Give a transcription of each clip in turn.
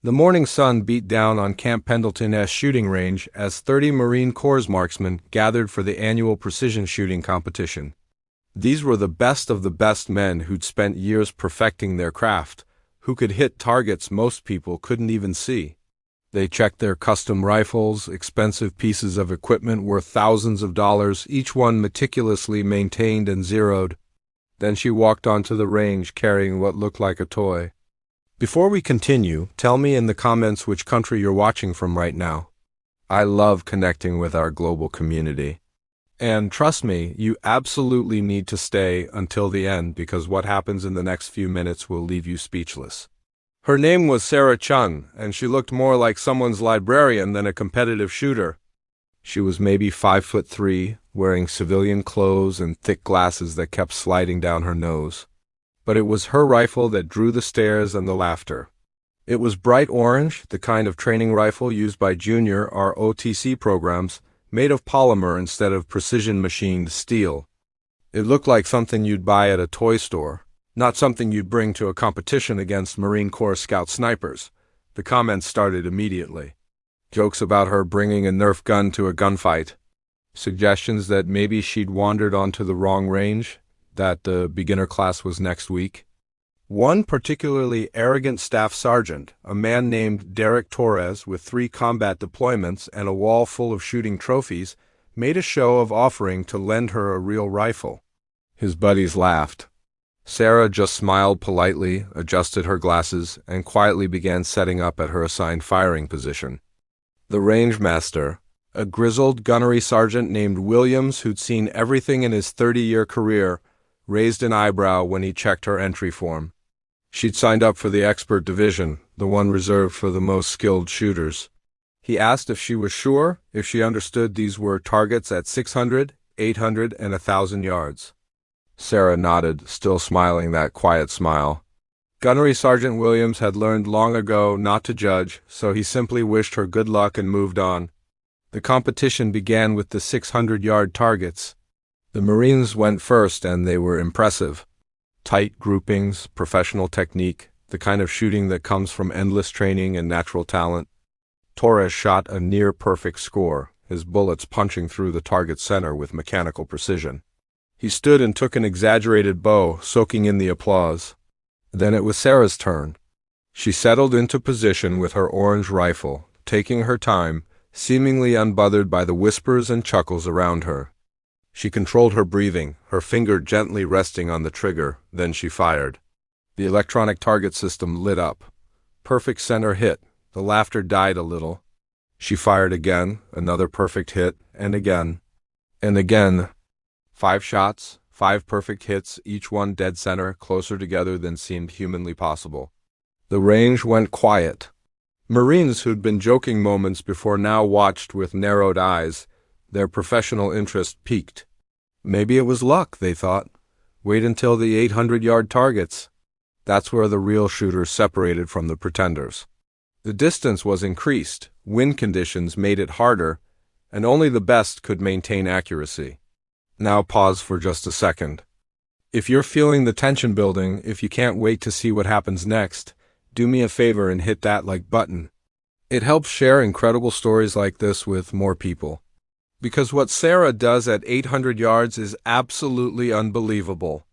The morning sun beat down on Camp Pendleton's shooting range as 30 Marine Corps marksmen gathered for the annual precision shooting competition. These were the best of the best men who'd spent years perfecting their craft, who could hit targets most people couldn't even see. They checked their custom rifles, expensive pieces of equipment worth thousands of dollars, each one meticulously maintained and zeroed. Then she walked onto the range carrying what looked like a toy. Before we continue, tell me in the comments which country you're watching from right now. I love connecting with our global community. And trust me, you absolutely need to stay until the end because what happens in the next few minutes will leave you speechless. Her name was Sarah Chung, and she looked more like someone's librarian than a competitive shooter. She was maybe 5'3", wearing civilian clothes and thick glasses that kept sliding down her nose. But it was her rifle that drew the stares and the laughter. It was bright orange, the kind of training rifle used by junior or OTC programs, made of polymer instead of precision-machined steel. It looked like something you'd buy at a toy store, not something you'd bring to a competition against Marine Corps Scout snipers. The comments started immediately. Jokes about her bringing a Nerf gun to a gunfight. Suggestions that maybe she'd wandered onto the wrong range, that the beginner class was next week. One particularly arrogant staff sergeant, a man named Derek Torres with 3 combat deployments and a wall full of shooting trophies, made a show of offering to lend her a real rifle. His buddies laughed. Sarah just smiled politely, adjusted her glasses, and quietly began setting up at her assigned firing position. The range master, a grizzled gunnery sergeant named Williams who'd seen everything in his 30-year career, raised an eyebrow when he checked her entry form. She'd signed up for the expert division, the one reserved for the most skilled shooters. He asked if she was sure, if she understood these were targets at 600, 800, and 1,000 yards. Sarah nodded, still smiling that quiet smile. Gunnery Sergeant Williams had learned long ago not to judge, so he simply wished her good luck and moved on. The competition began with the 600-yard targets. The Marines went first, and they were impressive. Tight groupings, professional technique, the kind of shooting that comes from endless training and natural talent. Torres shot a near-perfect score, his bullets punching through the target center with mechanical precision. He stood and took an exaggerated bow, soaking in the applause. Then it was Sarah's turn. She settled into position with her orange rifle, taking her time, seemingly unbothered by the whispers and chuckles around her. She controlled her breathing, her finger gently resting on the trigger, then she fired. The electronic target system lit up. Perfect center hit. The laughter died a little. She fired again, another perfect hit, and again. And again. 5 shots, 5 perfect hits, each one dead center, closer together than seemed humanly possible. The range went quiet. Marines who'd been joking moments before now watched with narrowed eyes. Their professional interest peaked. Maybe it was luck, they thought. Wait until the 800-yard targets. That's where the real shooters separated from the pretenders. The distance was increased, wind conditions made it harder, and only the best could maintain accuracy. Now pause for just a second. If you're feeling the tension building, if you can't wait to see what happens next, do me a favor and hit that like button. It helps share incredible stories like this with more people. Because what Sarah does at 800 yards is absolutely unbelievable.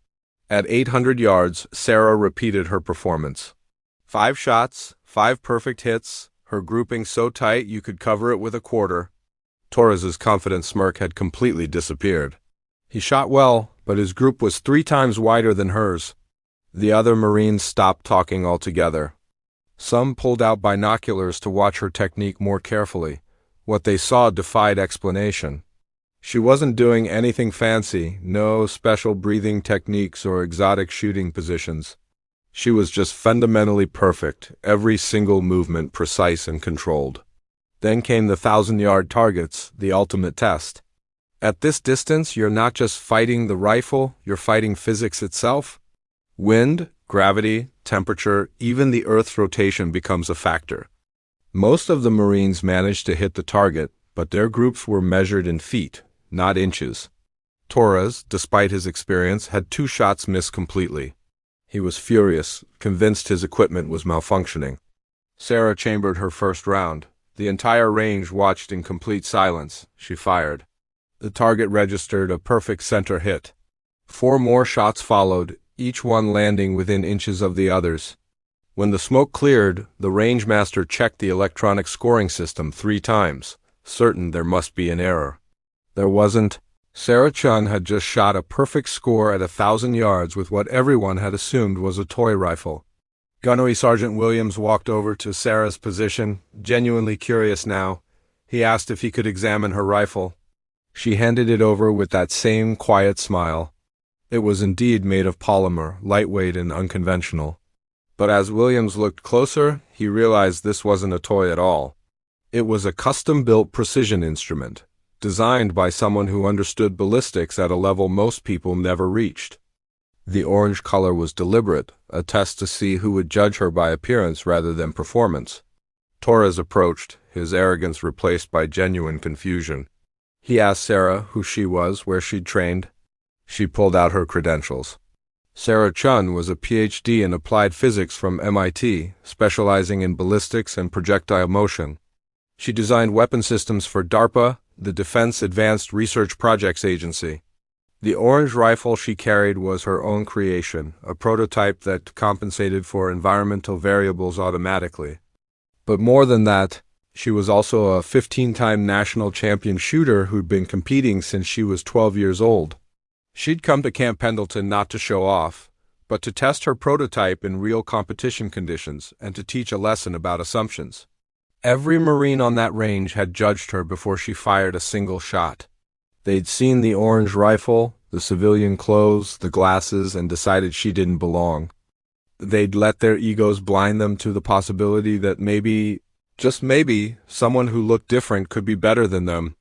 At 800 yards, Sarah repeated her performance. 5 shots, 5 perfect hits, her grouping so tight you could cover it with a quarter. Torres's confident smirk had completely disappeared. He shot well, but his group was 3 times wider than hers. The other Marines stopped talking altogether. Some pulled out binoculars to watch her technique more carefully. What they saw defied explanation. She wasn't doing anything fancy, no special breathing techniques or exotic shooting positions. She was just fundamentally perfect, every single movement precise and controlled. Then came the 1,000-yard targets, the ultimate test. At this distance, you're not just fighting the rifle, you're fighting physics itself. Wind, gravity, temperature, even the Earth's rotation becomes a factor. Most of the Marines managed to hit the target, but their groups were measured in feet, not inches. Torres, despite his experience, had 2 shots miss completely. He was furious, convinced his equipment was malfunctioning. Sarah chambered her first round. The entire range watched in complete silence. She fired. The target registered a perfect center hit. 4 more shots followed, each one landing within inches of the others. When the smoke cleared, the rangemaster checked the electronic scoring system 3 times, certain there must be an error. There wasn't. Sarah Chun had just shot a perfect score at 1,000 yards with what everyone had assumed was a toy rifle. Gunnery Sergeant Williams walked over to Sarah's position, genuinely curious now. He asked if he could examine her rifle. She handed it over with that same quiet smile. It was indeed made of polymer, lightweight and unconventional. But as Williams looked closer, he realized this wasn't a toy at all. It was a custom-built precision instrument, designed by someone who understood ballistics at a level most people never reached. The orange color was deliberate, a test to see who would judge her by appearance rather than performance. Torres approached, his arrogance replaced by genuine confusion. He asked Sarah who she was, where she'd trained. She pulled out her credentials. Sarah Chun was a PhD in applied physics from MIT, specializing in ballistics and projectile motion. She designed weapon systems for DARPA, the Defense Advanced Research Projects Agency. The orange rifle she carried was her own creation, a prototype that compensated for environmental variables automatically. But more than that, she was also a 15-time national champion shooter who'd been competing since she was 12 years old. She'd come to Camp Pendleton not to show off, but to test her prototype in real competition conditions and to teach a lesson about assumptions. Every Marine on that range had judged her before she fired a single shot. They'd seen the orange rifle, the civilian clothes, the glasses, and decided she didn't belong. They'd let their egos blind them to the possibility that maybe, just maybe, someone who looked different could be better than them.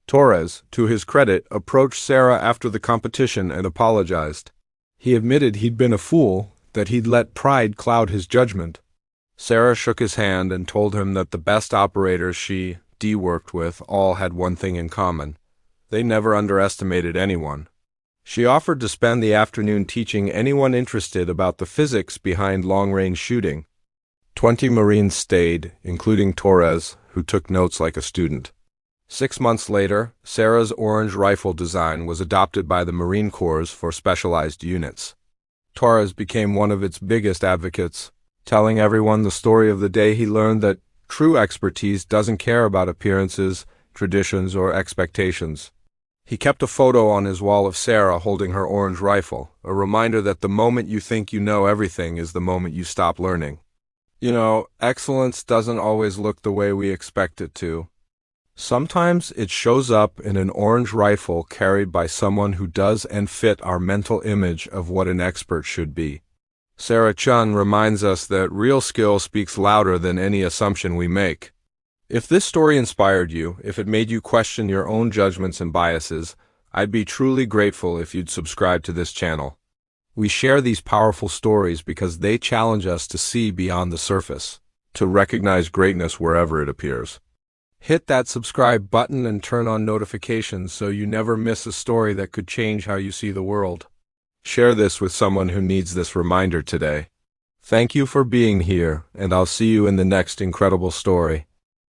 Torres, to his credit, approached Sarah after the competition and apologized. He admitted he'd been a fool, that he'd let pride cloud his judgment. Sarah shook his hand and told him that the best operators she, D, worked with all had one thing in common. They never underestimated anyone. She offered to spend the afternoon teaching anyone interested about the physics behind long-range shooting. 20 Marines stayed, including Torres, who took notes like a student. 6 months later, Sarah's orange rifle design was adopted by the Marine Corps for specialized units. Torres became one of its biggest advocates, telling everyone the story of the day he learned that true expertise doesn't care about appearances, traditions, or expectations. He kept a photo on his wall of Sarah holding her orange rifle, a reminder that the moment you think you know everything is the moment you stop learning. You know, excellence doesn't always look the way we expect it to. Sometimes it shows up in an orange rifle carried by someone who does and fit our mental image of what an expert should be. Sarah Chun reminds us that real skill speaks louder than any assumption we make. If this story inspired you, if it made you question your own judgments and biases, I'd be truly grateful if you'd subscribe to this channel. We share these powerful stories because they challenge us to see beyond the surface, to recognize greatness wherever it appears. Hit that subscribe button and turn on notifications so you never miss a story that could change how you see the world. Share this with someone who needs this reminder today. Thank you for being here, and I'll see you in the next incredible story.